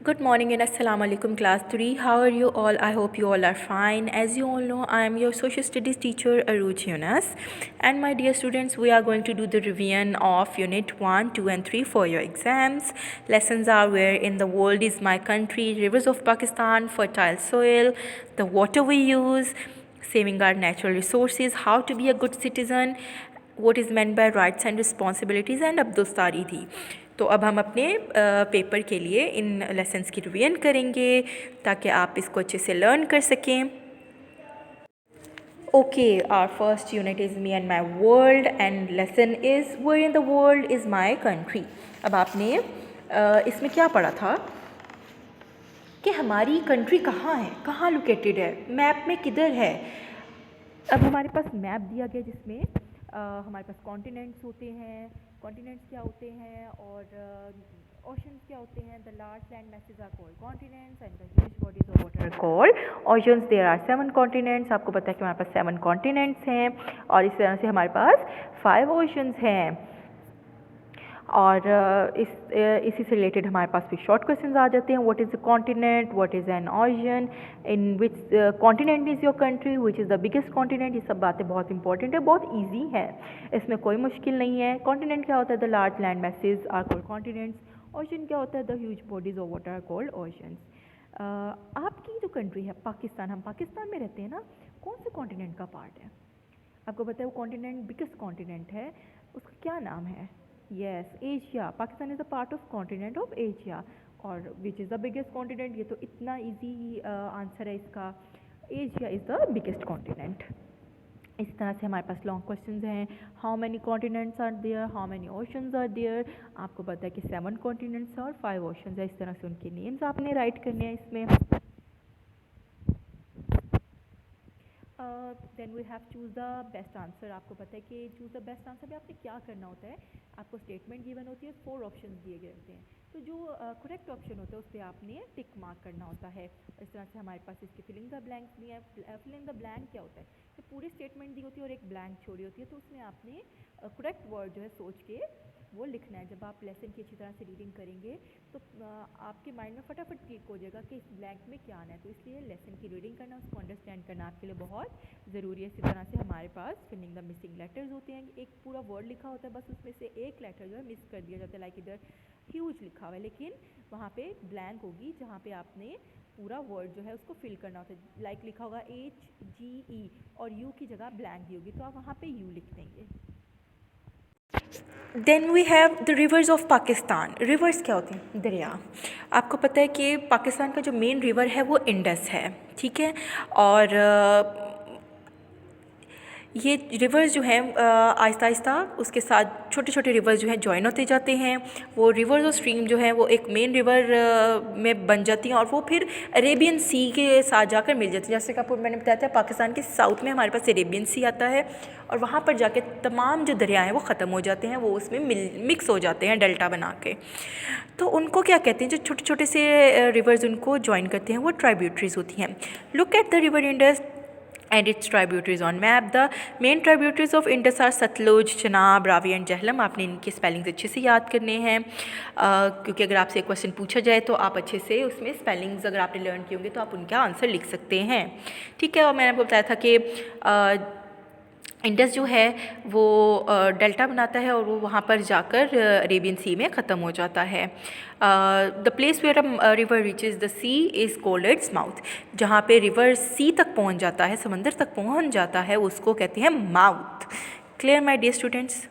Good morning and Assalamu alaikum class 3. How are you all? I hope you all are fine. As you all know, I am your social studies teacher Aruj Yunus, and my dear students, we are going to do the revision of unit 1, 2 and 3 for your exams. Lessons are where in the world is my country, rivers of Pakistan, fertile soil, the water we use, saving our natural resources, how to be a good citizen, what is meant by rights and responsibilities and अब्दुस्तारी थी। तो अब हम अपने paper के लिए इन lessons की revision करेंगे ताकि आप इसको अच्छे से लर्न कर सकें। Okay, our first unit is me and my world and lesson is where in the world is my country. अब आपने इसमें क्या पढ़ा था कि हमारी कंट्री कहाँ है, कहाँ लोकेटेड है, मैप में किधर है। अब हमारे पास मैप दिया गया जिसमें हमारे पास कॉन्टिनेंट्स होते हैं, कॉन्टिनेंट्स क्या होते हैं और ओशंस क्या होते हैं। The large land masses are called continents and the huge bodies of water are called oceans. There are 7 continents. आपको पता है कि हमारे पास 7 कॉन्टिनेंट्स हैं और इस तरह से हमारे पास 5 ओशंस हैं। और इसी से रिलेटेड हमारे पास भी शॉर्ट क्वेश्चंस आ जाते हैं। What is the continent, what is an ocean, in which continent is your country, which is the biggest continent. ये सब बातें बहुत इंपॉर्टेंट है, बहुत ईजी है, इसमें कोई मुश्किल नहीं है। कॉन्टिनेंट क्या होता है? The large land masses are called continents. Ocean क्या होता है? The huge bodies of water are called oceans. आपकी जो कंट्री है पाकिस्तान, हम पाकिस्तान में रहते हैं ना, कौन से कॉन्टिनेंट का पार्ट है? आपको पता है वो कॉन्टिनेंट बिगेस्ट कॉन्टिनेंट है, उसका क्या नाम है? Yes, Asia. Pakistan is a part of continent of Asia. और which is the biggest continent? ये तो इतना इजी आंसर है इसका, Asia is the biggest continent. इस तरह से हमारे पास लॉन्ग क्वेश्चंस हैं। How many continents are there, how many oceans are there. आपको पता है कि 7 कॉन्टिनेंट्स और 5 ओशंस है। इस तरह से उनके नेम्स आपने राइट करने हैं इसमें। Then we have choose the best answer. आपको पता है कि चूज़ द बेस्ट आंसर में आपने क्या करना होता है, आपको स्टेटमेंट गिवन होती है, 4 ऑप्शन दिए गए होते हैं, तो जो करेक्ट ऑप्शन होता है उस पर आपने टिक मार्क करना होता है। इस तरह से हमारे पास इसके फिलिंग द ब्लैंक्स भी है। फिलिंग द ब्लैंक क्या होता है? तो पूरी स्टेटमेंट दी होती है और एक ब्लैंक छोड़ी होती है, तो उसमें आपने करेक्ट वर्ड जो है सोच के वो लिखना है। जब आप लेसन की अच्छी तरह से रीडिंग करेंगे तो आपके माइंड में फटाफट क्लिक हो जाएगा कि इस ब्लैंक में क्या आना है। तो इसलिए लेसन की रीडिंग करना, उसको अंडरस्टैंड करना आपके लिए बहुत ज़रूरी है। इसी तरह से हमारे पास फिलिंग द मिसिंग लेटर्स होते हैं। एक पूरा वर्ड लिखा होता है, बस उसमें से एक लेटर जो है मिस कर दिया जाता है। लाइक इधर ह्यूज लिखा हुआ है लेकिन वहाँ पे ब्लैंक होगी जहाँ पे आपने पूरा वर्ड जो है उसको फिल करना होता है। लाइक लिखा होगा HGE और यू की जगह ब्लैंक दी होगी, तो आप वहाँ पे यू लिख देंगे। Then we have the rivers of Pakistan. Rivers क्या होते हैं? दरिया। आपको पता है कि पाकिस्तान का जो मेन रिवर है वो इंडस है, ठीक है। और ये रिवर्स जो हैं आहिस्ता आहिस्ता उसके साथ छोटे छोटे रिवर्स जो हैं जॉइन होते जाते हैं। वो रिवर्स और स्ट्रीम जो है वो एक मेन रिवर में बन जाती हैं और वो फिर अरेबियन सी के साथ जाकर मिल जाती हैं। जैसे कि आपको मैंने बताया था पाकिस्तान के साउथ में हमारे पास अरेबियन सी आता है और वहाँ पर जाके तमाम जो दरिया हैं वो ख़त्म हो जाते हैं, वो उसमें मिक्स हो जाते हैं डेल्टा बना के। तो उनको क्या कहते हैं? जो छोटे छोटे से रिवर्स उनको जॉइन करते हैं वो ट्राइब्यूटरीज होती हैं। Look at the river Indus and its tributaries on map. The main tributaries of Indus are Satluj, Chenab, Ravi and Jhelum. आपने इनके स्पेलिंग्स अच्छे से याद करने हैं क्योंकि अगर आपसे एक क्वेश्चन पूछा जाए तो आप अच्छे से उसमें स्पेलिंग्स अगर आपने लर्न किए होंगे तो आप उनका आंसर लिख सकते हैं, ठीक है। और मैंने आपको बताया था कि इंडस जो है वो डेल्टा बनाता है और वो वहाँ पर जाकर अरेबियन सी में ख़त्म हो जाता है। The place where a river reaches the sea is called its mouth. जहाँ पे रिवर सी तक पहुँच जाता है, समंदर तक पहुँच जाता है, उसको कहते हैं mouth. Clear my dear students?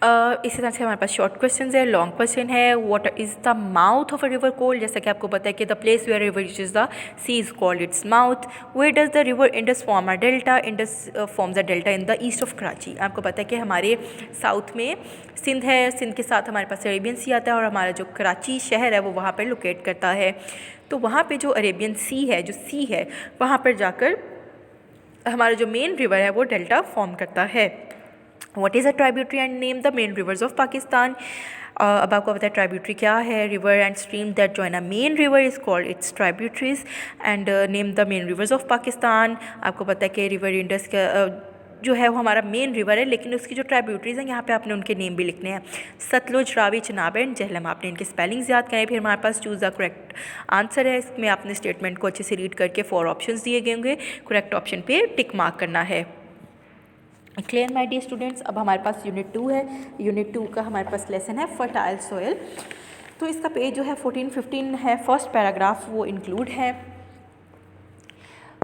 इसी तरह से हमारे पास शॉर्ट क्वेश्चन है, लॉन्ग क्वेश्चन है। What is the mouth of a river called? जैसा कि आपको पता है कि the place where river reaches the sea is called its mouth. Where does the river Indus form a delta? Indus forms a delta in the east of Karachi. आपको पता है कि हमारे साउथ में सिंध है, सिंध के साथ हमारे पास अरेबियन सी आता है और हमारा जो कराची शहर है वो वहाँ पर लोकेट करता है। तो वहाँ पर जो अरेबियन सी है, जो सी है, वहाँ पर जाकर हमारा जो मेन रिवर है वो डेल्टा फॉर्म करता है। What is a tributary and name the main rivers of Pakistan? अब आपको पता है ट्राइब्यूटरी क्या है? River and stream that join a main river is called it's tributaries and name the main rivers of Pakistan. आपको पता है कि रिवर इंडस का जो है वो हमारा मेन रिवर है, लेकिन उसकी जो ट्राइब्यूटरीज हैं यहाँ पे आपने उनके नेम भी लिखने हैं, सतलुज, रावी, चनाब एंड झेलम। आपने इनके स्पेलिंग्स याद करें। फिर हमारे पास चूज़ द करेक्ट आंसर है। इसमें आपने स्टेटमेंट को अच्छे से रीड करके 4 ऑप्शंस दिए गए होंगे, करेक्ट ऑप्शन पे टिक मार्क करना है। Clear my dear students. अब हमारे पास यूनिट 2 है। यूनिट 2 का हमारे पास लेसन है फर्टाइल सोयल। तो इसका पेज जो है 14-15 है। फर्स्ट पैराग्राफ वो इंक्लूड है।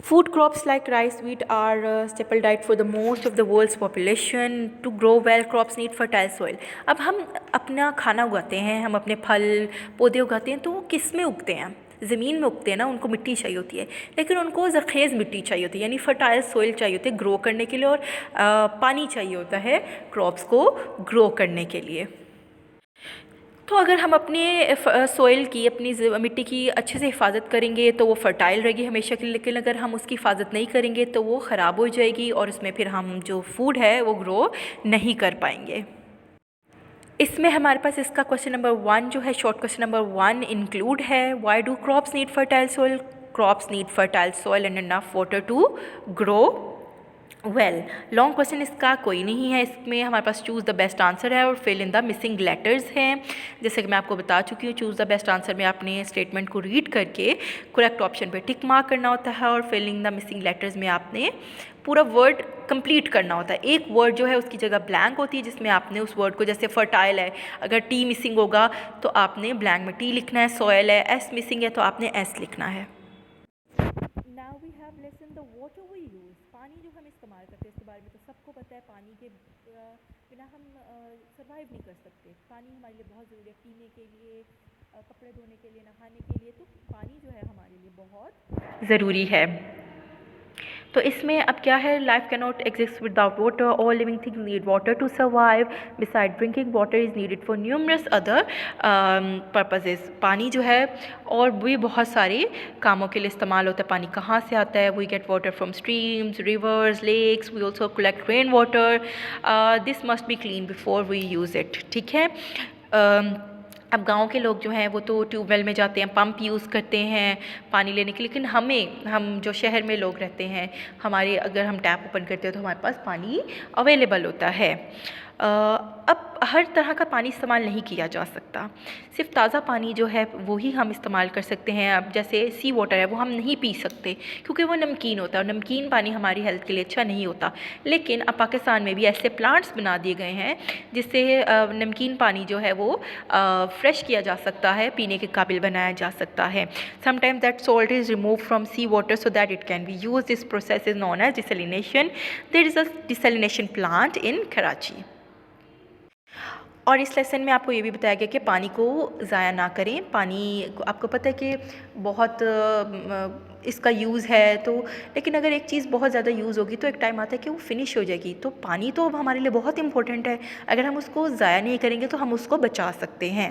Food crops like rice, wheat are staple diet for the most of the world's population. To grow well, crops need fertile soil. अब हम अपना खाना उगाते हैं, हम अपने फल पौधे उगाते हैं, तो वो किस में उगते हैं? ज़मीन में उगते हैं ना, उनको मिट्टी चाहिए होती है, लेकिन उनको ज़रखेज़ मिट्टी चाहिए होती है, यानी फर्टाइल सोइल चाहिए होती है ग्रो करने के लिए, और पानी चाहिए होता है क्रॉप्स को ग्रो करने के लिए। तो अगर हम अपने सोइल की, अपनी मिट्टी की अच्छे से हिफाजत करेंगे तो वो फर्टाइल रहेगी हमेशा के लिए, लेकिन अगर हम उसकी हिफाजत नहीं करेंगे तो वो ख़राब हो जाएगी और उसमें फिर हम जो फूड है वो ग्रो नहीं कर पाएंगे। इसमें हमारे पास इसका क्वेश्चन नंबर 1 जो है, शॉर्ट क्वेश्चन नंबर 1 इंक्लूड है। Why do crops need fertile soil? Crops need fertile soil and enough water to grow well. Long question इसका कोई नहीं है। इसमें हमारे पास चूज़ द बेस्ट आंसर है और fill in the missing letters हैं। जैसे कि मैं आपको बता चुकी हूँ, चूज़ द बेस्ट आंसर में आपने स्टेटमेंट को रीड करके करेक्ट ऑप्शन पे टिक मार्क करना होता है, और fill in the missing letters में आपने पूरा वर्ड कंप्लीट करना होता है। एक वर्ड जो है उसकी जगह ब्लैंक होती है, जिसमें आपने उस वर्ड को, जैसे फर्टाइल है, अगर टी मिसिंग होगा तो आपने ब्लैंक में टी लिखना है, सॉयल है, एस मिसिंग है तो आपने एस लिखना है। Now we have lesson the water we use. पानी जो हम इस्तेमाल करते हैं उसके बारे में तो सबको पता है, पानी के बिना हम सर्वाइव नहीं कर सकते। पानी हमारे लिए बहुत ज़रूरी है, पीने के लिए, कपड़े धोने के लिए, नहाने के लिए, तो पानी जो है हमारे लिए बहुत ज़रूरी है। तो इसमें अब क्या है, life can not exist without water, all living things need water to survive, beside drinking water is needed for numerous other purposes. पानी जो है और भी बहुत सारे कामों के लिए इस्तेमाल होता है। पानी कहाँ से आता है? We get water from streams, rivers, lakes, we also collect rain water. This must be clean before we use it. ठीक है। अब गांव के लोग जो हैं वो तो ट्यूबवेल में जाते हैं, पंप यूज़ करते हैं पानी लेने के लिए, लेकिन हम जो शहर में लोग रहते हैं, हमारे अगर हम टैप ओपन करते हैं तो हमारे पास पानी अवेलेबल होता है। अब हर तरह का पानी इस्तेमाल नहीं किया जा सकता, सिर्फ ताज़ा पानी जो है वो ही हम इस्तेमाल कर सकते हैं। अब जैसे सी वाटर है वो हम नहीं पी सकते क्योंकि वो नमकीन होता है, और नमकीन पानी हमारी हेल्थ के लिए अच्छा नहीं होता। लेकिन अब पाकिस्तान में भी ऐसे प्लांट्स बना दिए गए हैं जिससे नमकीन पानी जो है वो फ्रेश किया जा सकता है, पीने के काबिल बनाया जा सकता है। Sometimes that salt is remove from sea water so that it can be use. This process is known as desalination. There is a desalination plant in Karachi. और इस लेसन में आपको ये भी बताया गया कि पानी को ज़ाया ना करें। पानी आपको पता है कि बहुत इसका यूज़ है, तो लेकिन अगर एक चीज़ बहुत ज़्यादा यूज़ होगी तो एक टाइम आता है कि वो फिनिश हो जाएगी। तो पानी तो अब हमारे लिए बहुत इंपॉर्टेंट है, अगर हम उसको ज़ाया नहीं करेंगे तो हम उसको बचा सकते हैं।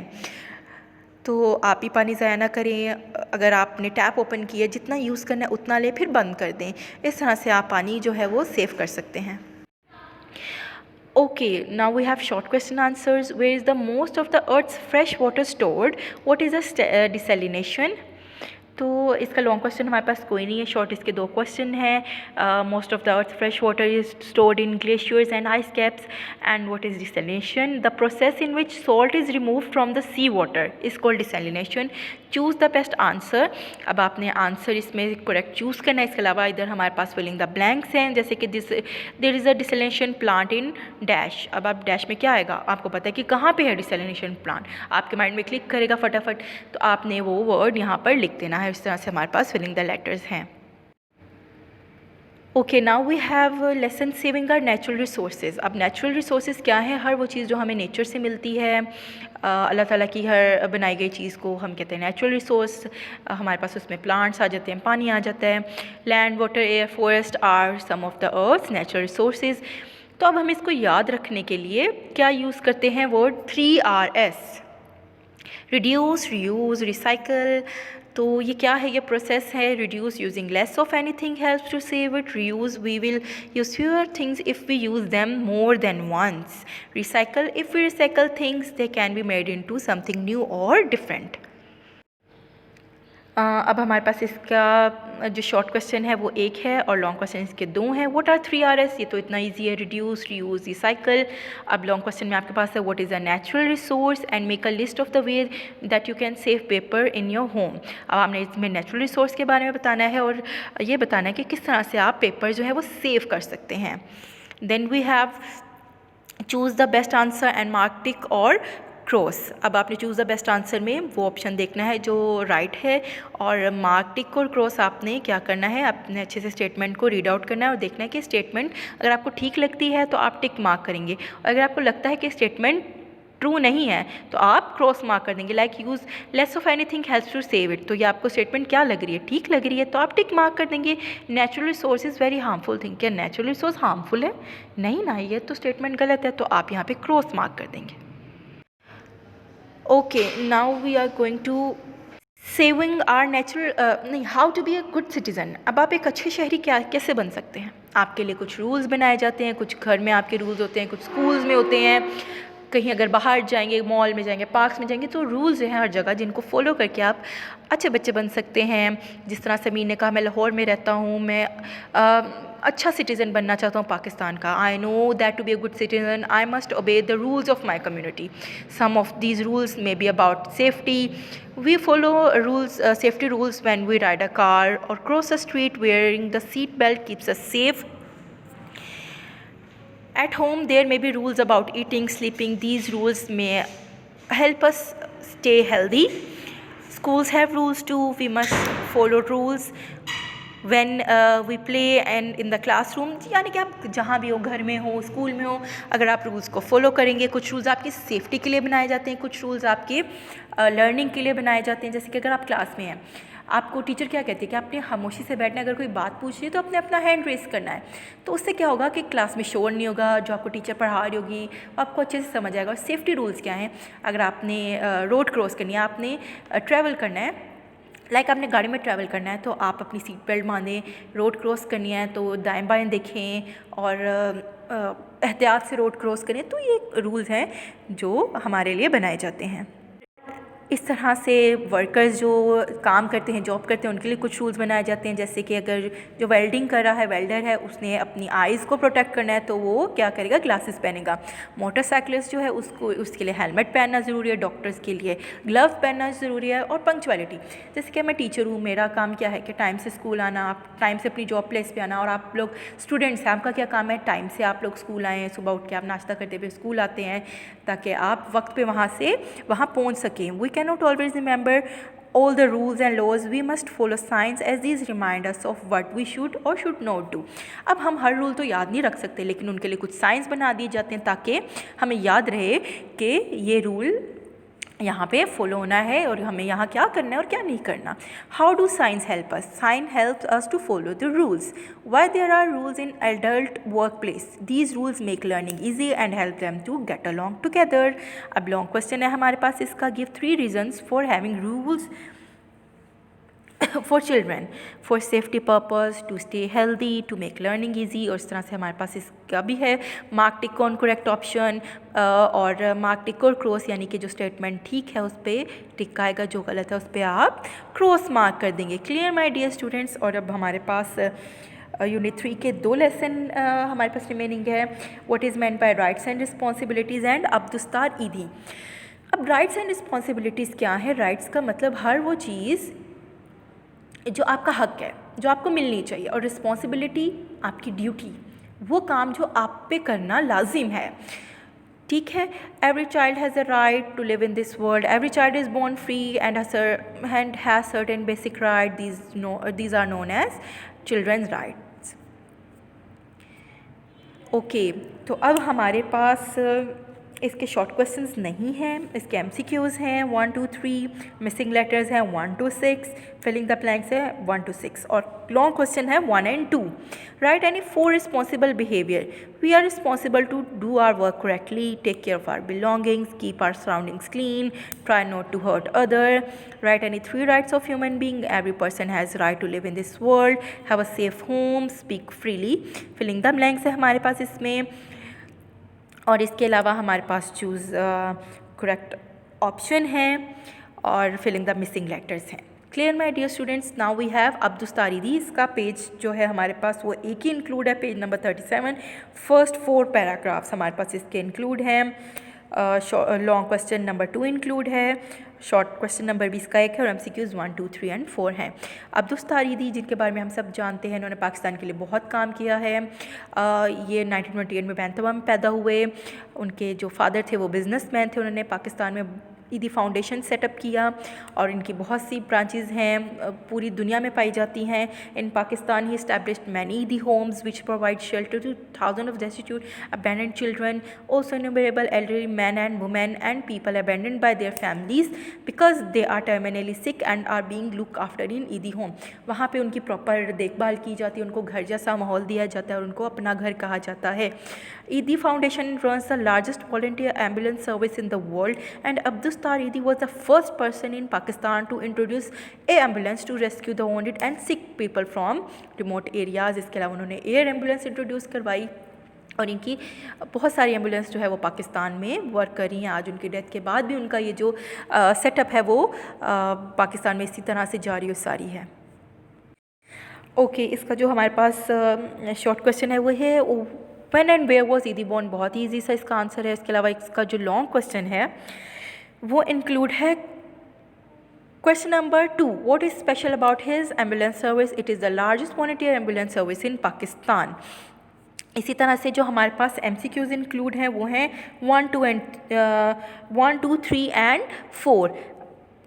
तो आप भी पानी ज़ाया ना करें। अगर आपने टैप ओपन किया, जितना यूज़ करना है उतना लें, फिर बंद कर दें। इस तरह से आप पानी जो है वो सेव कर सकते हैं। Okay, now we have short question answers. Where is the most of the Earth's fresh water stored? What is a desalination? तो इसका लॉन्ग क्वेश्चन हमारे पास कोई नहीं है, शॉर्ट इसके 2 क्वेश्चन हैं। Most of the earth fresh water is stored in glaciers and ice caps, and what is desalination? The process in which salt is remove from the sea water is called desalination. Choose the best answer. अब आपने answer इसमें correct choose करना है। इसके अलावा इधर हमारे पास फिलिंग द ब्लैंक्स हैं, जैसे कि there is a desalination plant in dash. अब आप डैश में क्या आएगा, आपको पता है कि कहाँ पे है डिसैलिनेशन प्लांट, आपके माइंड में क्लिक करेगा फटाफट, तो आपने वो वर्ड यहाँ पर लिख देना है। इस तरह से हमारे पास फिलिंग द लेटर्स हैं। Okay, now we have lesson saving our natural resources. अब नेचुरल रिसोर्सेज क्या है? हर वो चीज़ जो हमें नेचर से मिलती है, अल्लाह ताला की हर बनाई गई चीज़ को हम कहते हैं नेचुरल रिसोर्स। हमारे पास उसमें प्लांट्स आ जाते हैं, पानी आ जाता है। Land, water, air, forest are some of the earth natural resources. तो अब हम इसको याद रखने के लिए क्या यूज़ करते हैं? Word 3RS, reduce, reuse, recycle. तो ये क्या है? ये प्रोसेस है। Reduce, using less of anything helps to save it. Reuse, we will use fewer things if we use them more than once. Recycle, if we recycle things they can be made into something new और different. अब हमारे पास इसका जो short question है वो एक है और लॉन्ग क्वेश्चन इसके दो हैं। What are 3 Rs? ये तो इतना इजी है, रिड्यूस, रीयूज, रिसाइकल। अब लॉन्ग क्वेश्चन में आपके पास है what is a natural resource and make a list of the way that you can save paper in your home. अब आपने इसमें नेचुरल रिसोर्स के बारे में बताना है और ये बताना है कि किस तरह से आप पेपर जो है वो सेव कर सकते हैं। Then we have choose the best answer and mark tick और क्रॉस। अब आपने चूज़ द बेस्ट आंसर में वो ऑप्शन देखना है जो राइट है, और मार्क टिक और क्रॉस आपने क्या करना है, आपने अच्छे से स्टेटमेंट को रीड आउट करना है और देखना है कि स्टेटमेंट अगर आपको ठीक लगती है तो आप टिक मार्क करेंगे, और अगर आपको लगता है कि स्टेटमेंट ट्रू नहीं है तो आप क्रॉस मार्क कर देंगे। Like use less of anything helps to save it. तो ये आपको स्टेटमेंट क्या लग रही है, ठीक लग रही है तो आप टिक मार्क कर देंगे। Natural resource is very harmful thing. क्या नेचुरल रिसोर्स हार्मफुल है? नहीं ना, ये तो स्टेटमेंट गलत है, तो आप यहाँ पे क्रॉस मार्क कर देंगे। Okay, now we are going to saving our natural नहीं, how to be a good citizen. अब आप एक अच्छे शहरी क्या कैसे बन सकते हैं? आपके लिए कुछ रूल्स बनाए जाते हैं, कुछ घर में आपके रूल्स होते हैं, कुछ स्कूल्स में होते हैं, कहीं अगर बाहर जाएंगे, मॉल में जाएंगे, पार्क्स में जाएंगे, तो रूल्स जो हैं हर जगह जिनको फॉलो करके आप अच्छे बच्चे बन सकते हैं। जिस तरह समीर ने कहा, मैं लाहौर में रहता हूँ, मैं अच्छा सिटीज़न बनना चाहता हूँ पाकिस्तान का। I know that to be a good citizen I must obey the rules of my community. Some of these rules may be about safety. We follow rules, safety rules when we ride a car or cross a street. Wearing the seat belt keeps us safe. At home, there may be rules about eating, sleeping. These rules may help us stay healthy. Schools have rules too. We must follow rules when we play and in the classroom. यानी कि आप जहाँ भी हो, घर में हो, school में हो, अगर आप रूल्स को फॉलो करेंगे, कुछ रूल्स आपकी सेफ्टी के लिए बनाए जाते हैं, कुछ रूल्स आपके लर्निंग के लिए बनाए जाते हैं। जैसे कि अगर आप क्लास में हैं, आपको टीचर क्या कहती है कि आपने खामोशी से बैठना, अगर कोई बात पूछ रही है तो आपने अपना हैंड रेस करना है। तो उससे क्या होगा कि क्लास में शोर नहीं होगा, जो आपको टीचर पढ़ा रही होगी वो आपको अच्छे से समझ आएगा। और सेफ्टी रूल्स क्या हैं? अगर आपने रोड क्रॉस करनी है, आपने ट्रैवल करना है, लाइक आपने गाड़ी में ट्रैवल करना है, तो आप अपनी सीट बेल्ट बांधें। रोड क्रॉस करनी है तो दाएं बाएं देखें और एहतियात से रोड क्रॉस करें। तो ये रूल्स हैं जो हमारे लिए बनाए जाते हैं। इस तरह से वर्कर्स जो काम करते हैं, जॉब करते हैं, उनके लिए कुछ रूल्स बनाए जाते हैं। जैसे कि अगर जो वेल्डिंग कर रहा है, वेल्डर है, उसने अपनी आइज़ को प्रोटेक्ट करना है तो वो क्या करेगा, ग्लासेस पहनेगा। मोटरसाइकिलिस्ट जो है उसको उसके लिए हेलमेट पहनना ज़रूरी है, डॉक्टर्स के लिए ग्लव्स पहनना ज़रूरी है। और पंक्चुअलिटी, जैसे कि मैं टीचर हूँ, मेरा काम क्या है कि टाइम से स्कूल आना, आप टाइम से अपनी जॉब प्लेस पर आना। और आप लोग स्टूडेंट्स हैं, आपका क्या काम है, टाइम से आप लोग स्कूल आएँ, सुबह उठ के आप नाश्ता करते हुए स्कूल आते हैं ताकि आप वक्त पे वहाँ पहुँच सकें। We cannot always remember all the rules and laws. We must follow signs as these remind us of what we should or should not do. अब हम हर रूल तो याद नहीं रख सकते, लेकिन उनके लिए कुछ साइंस बना दिए जाते हैं ताकि हमें याद रहे कि ये रूल यहाँ पे फॉलो होना है और हमें यहाँ क्या करना है और क्या नहीं करना। How do science help us? Science helps us to follow the rules. Why there are rules in adult work place? These rules make learning easy and help them to get along together. अब long question है हमारे पास, इसका give 3 reasons for having rules for children, for safety purpose, to stay healthy, to make learning easy। और इस तरह से हमारे पास इसका भी है mark tick on correct option, और मार्क टिक और क्रॉस, यानी कि जो स्टेटमेंट ठीक है उस पर टिक आएगा, जो गलत है उस पर आप क्रॉस मार्क कर देंगे। Clear my dear students? और अब हमारे पास यूनिट 3 के 2 लेसन हमारे पास रिमेनिंग है। What is meant by rights and responsibilities and Abdussattar ईदी। अब राइट्स एंड रिस्पॉन्सिबिलिटीज़ क्या है? राइट्स का मतलब हर वो चीज़ जो आपका हक है, जो आपको मिलनी चाहिए, और रिस्पॉन्सिबिलिटी आपकी ड्यूटी, वो काम जो आप पे करना लाजिम है। ठीक है? Every child has a right to live in this world. Every child is born free and has certain basic right. These are known as children's rights. Okay, तो अब हमारे पास इसके शॉर्ट क्वेश्चंस नहीं हैं, इसके MCQs हैं 1 2 3, मिसिंग लेटर्स हैं 1 to 6, filling the blanks है 1 to 6, और लॉन्ग क्वेश्चन है 1 and 2। Write any 4 responsible behaviour. We are responsible to do our work correctly, take care of our belongings, keep our surroundings clean, try not to hurt other. Write any 3 rights of human being. Every person has right to live in this world, have a safe home, speak freely. Filling the blanks है हमारे पास इसमें। और इसके अलावा हमारे पास choose correct option है और फिलिंग द मिसिंग लेटर्स हैं। Clear my dear students, now we have अब्दुस्तारीदी। इसका पेज जो है हमारे पास वो एक ही इंक्लूड है, पेज नंबर 37। फर्स्ट 4 पैराग्राफ्स हमारे पास इसके इंक्लूड हैं। लॉन्ग क्वेश्चन नंबर 2 इंक्लूड है, शॉर्ट क्वेश्चन नंबर भी इसका 1 है और MCQs 1, 2, 3 एंड 4 हैं। अब्दुस्तारीदी जिनके बारे में हम सब जानते हैं, इन्होंने पाकिस्तान के लिए बहुत काम किया है। ये 1928 में बैंतवा में पैदा हुए। उनके जो फादर थे वो बिजनेसमैन थे। उन्होंने पाकिस्तान में ईदी फाउंडेशन सेटअप किया और इनकी बहुत सी ब्रांचेज़ हैं, पूरी दुनिया में पाई जाती हैं। In Pakistan he established many Edhi homes which provide shelter to thousand of destitute abandoned children, also innumerable elderly men and women and people abandoned by their families because they are terminally sick and are being looked after in ईदी home. वहाँ पे उनकी proper देखभाल की जाती है, उनको घर जैसा माहौल दिया जाता है और उनको अपना घर कहा जाता है। ईदी foundation runs the largest volunteer ambulance service in the world and Abdustar Eidi was the first person in Pakistan to introduce a ambulance to rescue the wounded and sick people from remote areas। इसके अलावा उन्होंने air ambulance introduce करवाई और इनकी बहुत सारी ambulance जो है वो पाकिस्तान में वर्क कर रही हैं। आज उनकी डेथ के बाद भी उनका ये जो सेटअप है वो पाकिस्तान में इसी तरह से जारी और सारी है। ओके, इसका जो हमारे पास शॉर्ट क्वेश्चन है वो है व्हेन एंड वेयर वाज ईदी बॉर्न। बहुत ही ईजी सा इसका आंसर है। इसके अलावा इसका जो लॉन्ग क्वेश्चन है वो इंक्लूड है question number 2, what is special about his ambulance service? It is the largest volunteer ambulance service in Pakistan. इसी तरह से जो हमारे पास MCQs इंक्लूड हैं वो हैं 1, 2, 3 एंड 4।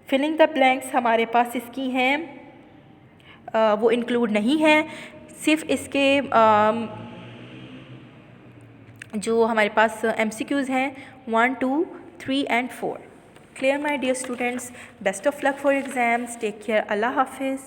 फिलिंग द ब्लैंक्स हमारे पास इसकी हैं वो इंक्लूड नहीं है, सिर्फ इसके जो हमारे पास MCQs हैं 1, 2, 3 and 4। Clear my dear students, best of luck for exams, take care, अल्लाह हाफिज़।